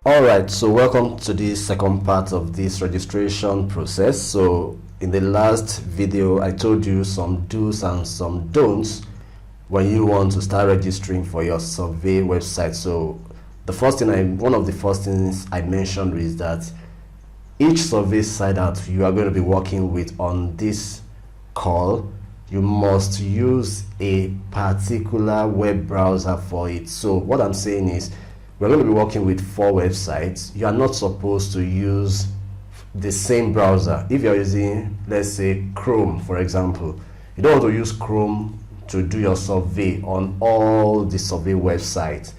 Alright, so welcome to the second part of this registration process. So in the last video I told you some do's and some don'ts when you want to start registering for your survey website. So the first thing one of the first things I mentioned is that each survey site that you are going to be working with on this call, you must use a particular web browser for it. So what I'm saying is, we're going to be working with 4 websites. You are not supposed to use the same browser. If you're using, let's say, Chrome, for example, you don't want to use Chrome to do your survey on all the survey websites.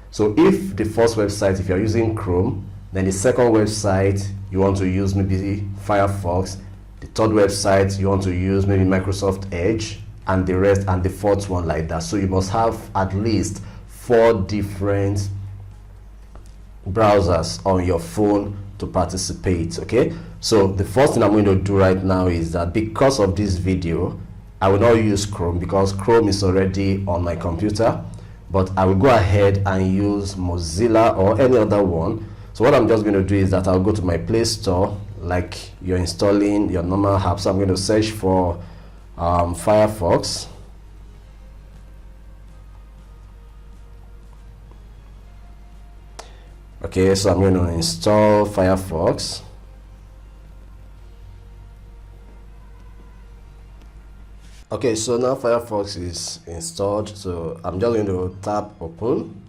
So if the first website, if you're using Chrome, then the second website, you want to use maybe Firefox, the third website, you want to use maybe Microsoft Edge, and the rest, and the fourth one like that. So you must have at least 4 different browsers on your phone to participate. Okay, so the first thing I'm going to do right now is that because of this video I will not use Chrome because Chrome is already on my computer, but I will go ahead and use Mozilla or any other one. So what I'm just going to do is that I'll go to my Play Store like you're installing your normal app. So I'm going to search for Firefox. Okay, so I'm going to install Firefox. Okay, so now Firefox is installed, so I'm just going to tap open.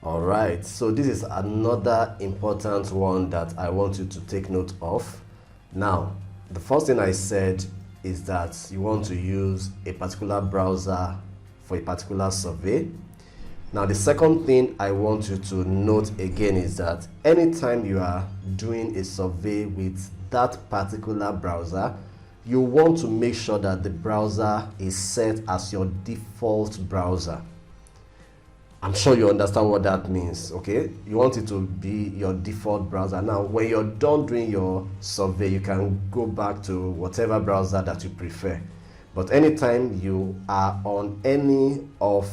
Alright, so this is another important one that I want you to take note of. Now, the first thing I said is that you want to use a particular browser for a particular survey. Now the second thing I want you to note again is that anytime you are doing a survey with that particular browser, you want to make sure that the browser is set as your default browser. I'm sure you understand what that means. Okay, you want it to be your default browser. Now when you're done doing your survey, you can go back to whatever browser that you prefer. But anytime you are on any of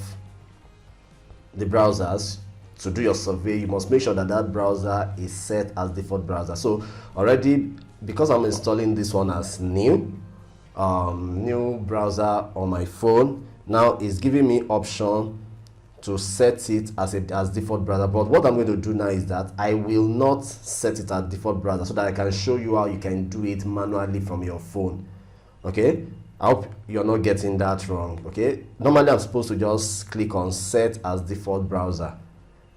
the browsers to do your survey, you must make sure that that browser is set as default browser. So already, because I'm installing this one as new browser on my phone, now it's giving me option to set it as default browser. But what I'm going to do now is that I will not set it as default browser so that I can show you how you can do it manually from your phone. Okay, I hope you're not getting that wrong. Okay, normally I'm supposed to just click on set as default browser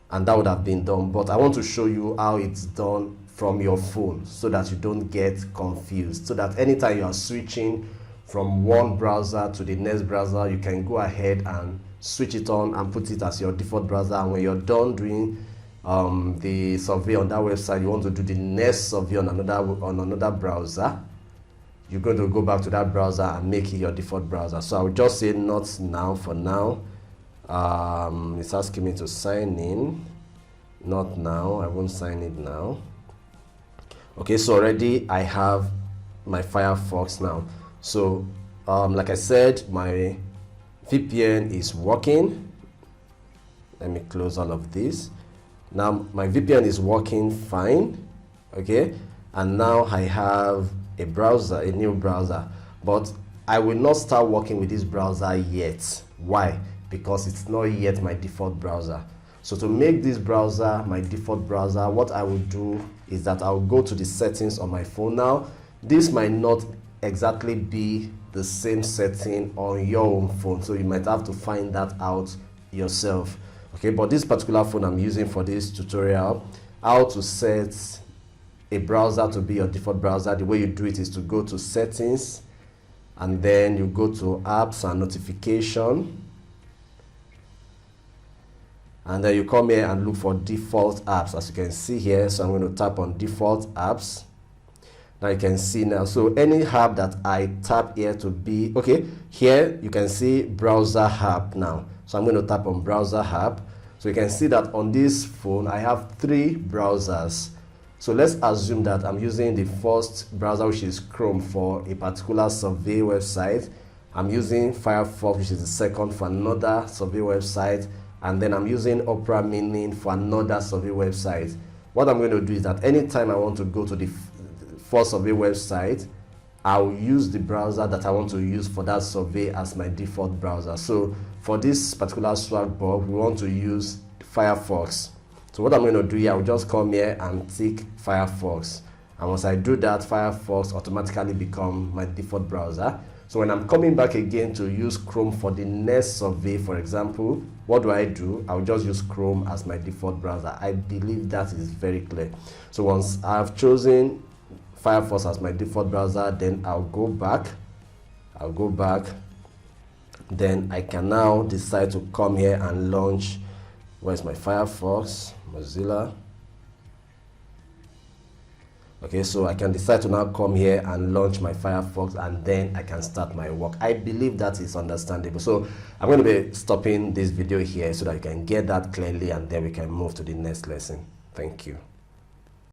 and that would have been done, but I want to show you how it's done from your phone so that you don't get confused, so that anytime you are switching from one browser to the next browser, you can go ahead and switch it on and put it as your default browser. And when you're done doing the survey on that website, you want to do the next survey on another browser, you're going to go back to that browser and make it your default browser. So I would just say not now for now. It's asking me to sign in. Not now. I won't sign it now. Okay, so already I have my Firefox now. So like I said, my VPN is working. Let me close all of this. Now my VPN is working fine. Okay, and now I have a browser, a new browser, but I will not start working with this browser yet. Why? Because it's not yet my default browser. So to make this browser my default browser, what I will do is that I'll go to the settings on my phone. Now this might not exactly be the same setting on your own phone, so you might have to find that out yourself. Okay, but this particular phone I'm using for this tutorial, how to set a browser to be your default browser, the way you do it is to go to settings and then you go to apps and notification, and then you come here and look for default apps, as you can see here. So I'm going to tap on default apps. Now you can see now, so any app that I tap here to be, okay, here you can see browser app now. So I'm going to tap on browser app. So you can see that on this phone I have 3 browsers. So let's assume that I'm using the first browser, which is Chrome, for a particular survey website, I'm using Firefox, which is the second, for another survey website, and then I'm using Opera Mini for another survey website. What I'm going to do is that anytime I want to go to the first survey website, I'll use the browser that I want to use for that survey as my default browser. So for this particular Swagbucks, we want to use Firefox. So what I'm going to do here, I'll just come here and tick Firefox. And once I do that, Firefox automatically become my default browser. So when I'm coming back again to use Chrome for the next survey, for example, what do? I'll just use Chrome as my default browser. I believe that is very clear. So once I've chosen Firefox as my default browser, then I'll go back. Then I can now decide to come here and launch, where's my Firefox, Mozilla. Okay, so I can decide to now come here and launch my Firefox, and then I can start my work. I believe that is understandable. So I'm going to be stopping this video here so that you can get that clearly, and then we can move to the next lesson. Thank you.